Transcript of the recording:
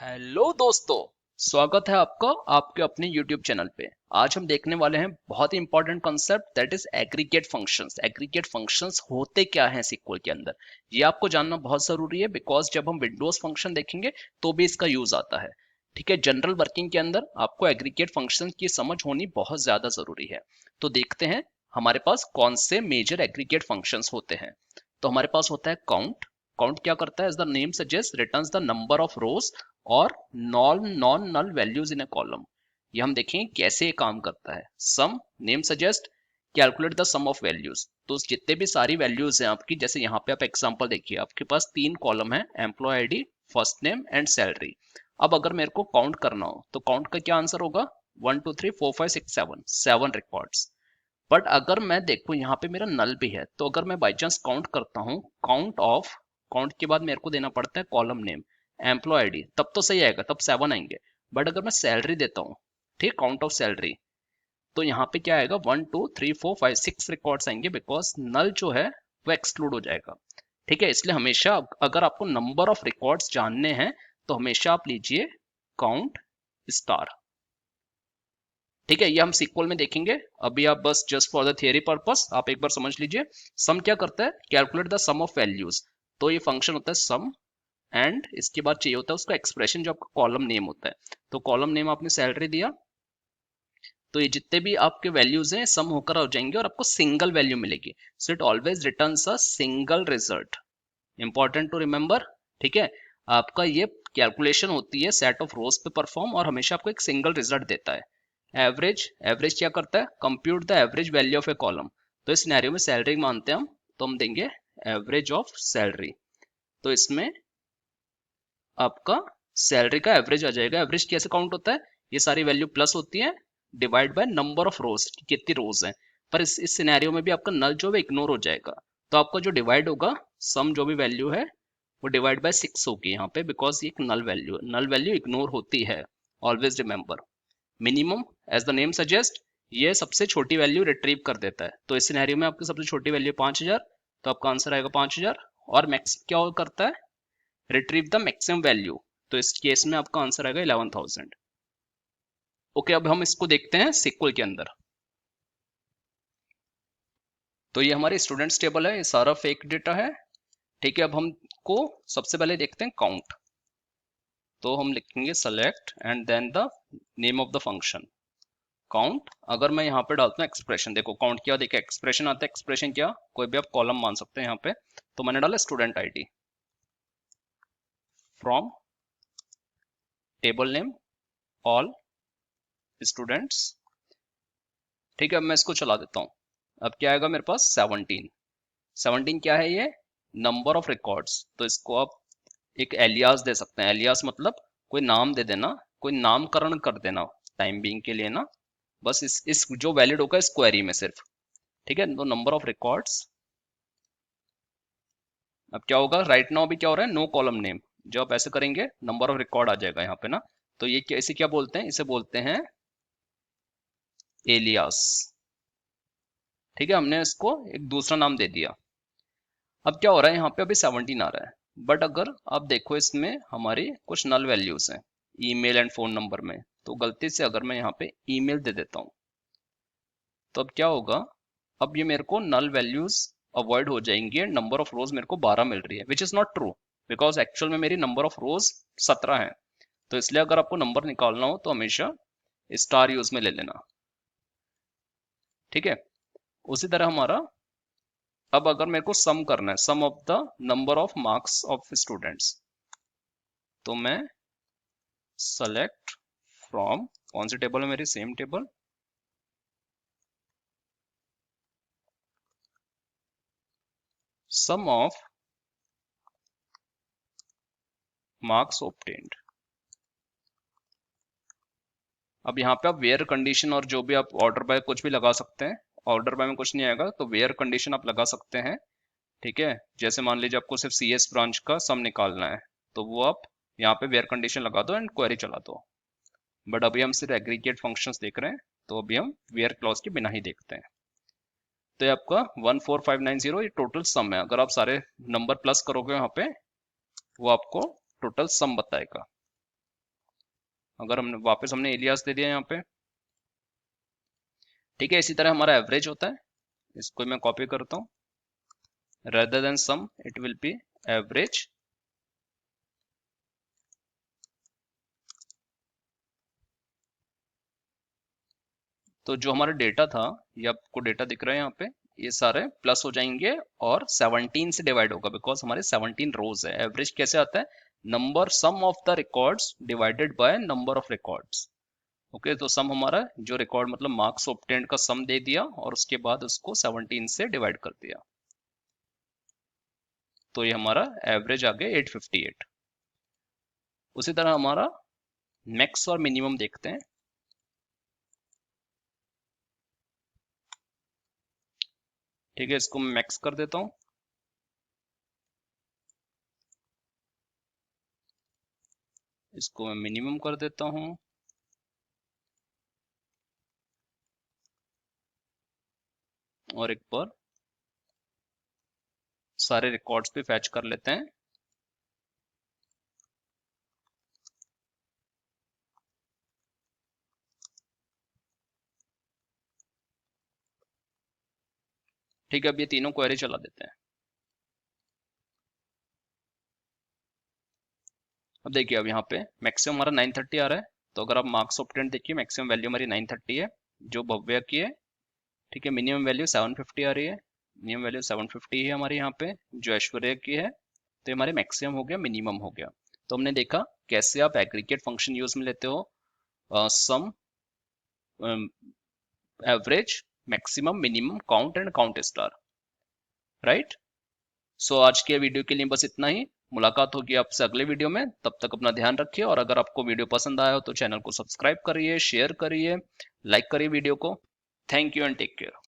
Hello दोस्तों। स्वागत है आपका आपके अपने YouTube चैनल पे। आज हम देखने वाले हैं बहुत ही important concept that is aggregate functions. Aggregate functions होते क्या हैं SQL के अंदर, ये आपको जानना बहुत जरूरी है बिकॉज जब हम विंडोज फंक्शन देखेंगे तो भी इसका यूज आता है। ठीक है, जनरल वर्किंग के अंदर आपको एग्रीगेट फंक्शन की समझ होनी बहुत ज्यादा जरूरी है। तो देखते हैं हमारे पास कौन से मेजर एग्रीगेट फंक्शंस होते हैं। तो हमारे पास होता है काउंट। काउंट क्या करता है, एज द नेम सजेस्ट returns the number of rows और non null values in a column. ये हम देखेंगे कैसे ये काम करता है। सम, नेम सजेस्ट calculate the sum of values. तो जितने भी सारी वैल्यूज हैं आपकी, जैसे यहाँ पे आप एग्जांपल देखिए, आपके पास तीन कॉलम है, employ ID, first name and salary. अब अगर मेरे को काउंट करना हो तो काउंट का क्या आंसर होगा, 1 2 3 4 5 6 7, 7 रिकॉर्ड्स। बट अगर मैं देखूं यहाँ पे मेरा नल भी है, तो अगर मैं बाई चांस काउंट करता हूँ, काउंट ऑफ, काउंट के बाद मेरे को देना पड़ता है कॉलम नेम, एम्प्लॉय आईडी, तब तो सही आएगा, तब 7 आएंगे। बट अगर मैं सैलरी देता हूँ, ठीक, काउंट ऑफ सैलरी, तो यहाँ पे क्या आएगा, 1 2 3 4 5 6 रिकॉर्ड्स आएंगे बिकॉज नल जो है वो एक्सक्लूड हो जाएगा। ठीक है, इसलिए हमेशा अगर आपको नंबर ऑफ रिकॉर्ड्स जानने हैं तो हमेशा आप लीजिए काउंट स्टार। ठीक है, ये हम सीक्वल में देखेंगे। अभी आप बस just for the theory purpose आप एक बार समझ लीजिए। सम क्या करता है, calculate the sum of values. तो ये फंक्शन होता है सम, एंड इसके बाद चाहिए होता है उसका एक्सप्रेशन जो आपका कॉलम नेम होता है। तो कॉलम नेम आपने सैलरी दिया, तो ये जितने भी आपके वैल्यूज हैं सम होकर हो जाएंगे और आपको सिंगल वैल्यू मिलेगी। So it always returns a single result. Important to remember. ठीक है, आपका ये कैलकुलेशन होती है सेट ऑफ रोज पे परफॉर्म और हमेशा आपको एक सिंगल रिजल्ट देता है। एवरेज, एवरेज क्या करता है, compute the average value of A column. तो इस सिनेरियो में सैलरी मानते हैं हम, तो हम देंगे एवरेज ऑफ सैलरी। तो इसमें आपका सैलरी का एवरेज आ जाएगा। एवरेज कैसे काउंट होता है, ये सारी वैल्यू प्लस होती है, डिवाइड बाय नंबर ऑफ रोज, कितनी रोज हैं। पर इस सिनेरियो में भी आपका नल जो है इग्नोर हो जाएगा। तो आपका जो डिवाइड होगा, सम जो भी वैल्यू है वो डिवाइड बाय 6 होगी यहाँ पे, बिकॉज ये एक नल वैल्यू इग्नोर होती है। Always remember, minimum age the name suggest, ये सबसे छोटी वैल्यू रिट्रीव कर देता है। तो इस सिनेरियो में आपकी सबसे छोटी वैल्यू 5000, तो आपका आंसर आएगा 5000। और मैक्स क्या करता है, रिट्रीव द मैक्सिमम वैल्यू। तो इस केस में आपका आंसर आएगा 11000। ओके, अब हम इसको देखते हैं सीक्वल के अंदर। तो ये हमारे स्टूडेंट्स टेबल है, ये सारा फेक डेटा है। ठीक है, अब हमको सबसे पहले देखते हैं काउंट। तो हम लिखेंगे select and then the name of the function count. अगर मैं यहाँ पे डालता हूँ एक्सप्रेशन, देखो काउंट क्या, देखिए एक्सप्रेशन आता है। एक्सप्रेशन क्या, कोई भी आप कॉलम मान सकते हैं यहाँ पे। तो मैंने डाला student ID from table name all students. ठीक है, अब मैं इसको चला देता हूँ। अब क्या आएगा मेरे पास, 17। 17 क्या है, ये नंबर ऑफ रिकॉर्ड्स। तो इसको आप एक एलियास दे सकते हैं। एलियास मतलब कोई नाम दे देना, कोई नामकरण कर देना टाइम बीइंग के लिए ना। बस इस जो वैलिड होगा इस क्वेरी में सिर्फ। ठीक है, तो नंबर ऑफ रिकॉर्ड्स। अब क्या होगा, राइट नाउ अभी क्या हो रहा है, नो कॉलम नेम। जो आप ऐसे करेंगे नंबर ऑफ रिकॉर्ड आ जाएगा यहाँ पे ना। तो ये इसे क्या बोलते हैं, इसे बोलते हैं एलियास। ठीक है, हमने इसको एक दूसरा नाम दे दिया। अब क्या हो रहा है, यहाँ पे अभी 17 आ रहा है। बट अगर आप देखो इसमें हमारी कुछ नल वैल्यूज हैं, ईमेल एंड फोन नंबर में। तो गलती से अगर मैं यहाँ पे ईमेल दे देता हूँ, तो अब क्या होगा, अब ये मेरे को नल वैल्यूज अवॉइड हो जाएंगी एंड नंबर ऑफ रोज मेरे को 12 मिल रही है, which is not true because actual में मेरी नंबर ऑफ रोज 17 है। तो इसलिए अगर आपको नंबर निकालना हो तो हमेशा स्टार यूज में ले लेना। ठीक है, उसी तरह हमारा, अब अगर मेरे को सम करना है, sum of the number of marks of students, तो मैं सेलेक्ट फ्रॉम, कौन सी टेबल है मेरी, same table, sum of marks obtained. अब यहाँ पे आप वेयर कंडीशन और जो भी आप ऑर्डर बाय कुछ भी लगा सकते हैं। ऑर्डर बाय में कुछ नहीं आएगा, तो वेयर कंडीशन आप लगा सकते हैं। ठीक है, जैसे मान लीजिए आपको सिर्फ CS ब्रांच का सम निकालना है, तो वो आप यहाँ पे वेयर कंडीशन लगा दो एंड क्वेरी चला दो। बट अभी हम सिर्फ एग्रीगेट फंक्शंस देख रहे हैं, तो अभी हम वेयर क्लॉज के बिना ही देखते हैं। तो ये आपका 14590 ये टोटल सम है। अगर आप सारे नंबर प्लस करोगे यहाँ पे, वो आपको टोटल सम बताएगा। अगर हमने वापस हमने एलियास दे दिया यहाँ पे, ठीक है। इसी तरह हमारा एवरेज होता है, इसको मैं कॉपी करता हूँ, rather than sum it will be average। तो जो हमारा डेटा था, ये आपको डेटा दिख रहा है यहाँ पे, ये सारे प्लस हो जाएंगे और 17 से डिवाइड होगा, बिकॉज हमारे 17 रोज है। एवरेज कैसे आता है, number sum of the records divided by number of records. Okay, तो सम हमारा जो रिकॉर्ड मतलब मार्क्स ऑब्टेन्ड का सम दे दिया और उसके बाद उसको 17 से डिवाइड कर दिया, तो ये हमारा एवरेज आ गया 858। उसी तरह हमारा मैक्स और मिनिमम देखते हैं। ठीक है, इसको मैं मैक्स कर देता हूँ, इसको मैं मिनिमम कर देता हूँ, और एक बार सारे रिकॉर्ड्स पे फैच कर लेते हैं। ठीक है, अब ये तीनों क्वेरी चला देते हैं। अब देखिए, अब यहाँ पे मैक्सिमम हमारा 930 आ रहा है, तो अगर आप मार्क्स ऑब्टेन्ड देखिए, मैक्सिमम वैल्यू हमारी 930 है जो भव्य की है। ठीक है, मिनिमम वैल्यू 750 आ रही है, मिनिमम वैल्यू 750 है हमारी यहाँ पे जो ऐश्वर्या की है। तो ये हमारे मैक्सिमम हो गया, मिनिमम हो गया। तो हमने देखा कैसे आप एग्रीगेट फंक्शन यूज में लेते हो, sum, average, maximum, minimum, count and count star, right. So आज के वीडियो के लिए बस इतना ही। मुलाकात होगी आपसे अगले वीडियो में, तब तक अपना ध्यान रखिए, और अगर आपको वीडियो पसंद आया हो तो चैनल को सब्सक्राइब करिए, शेयर करिए, लाइक करिए वीडियो को। Thank you and take care.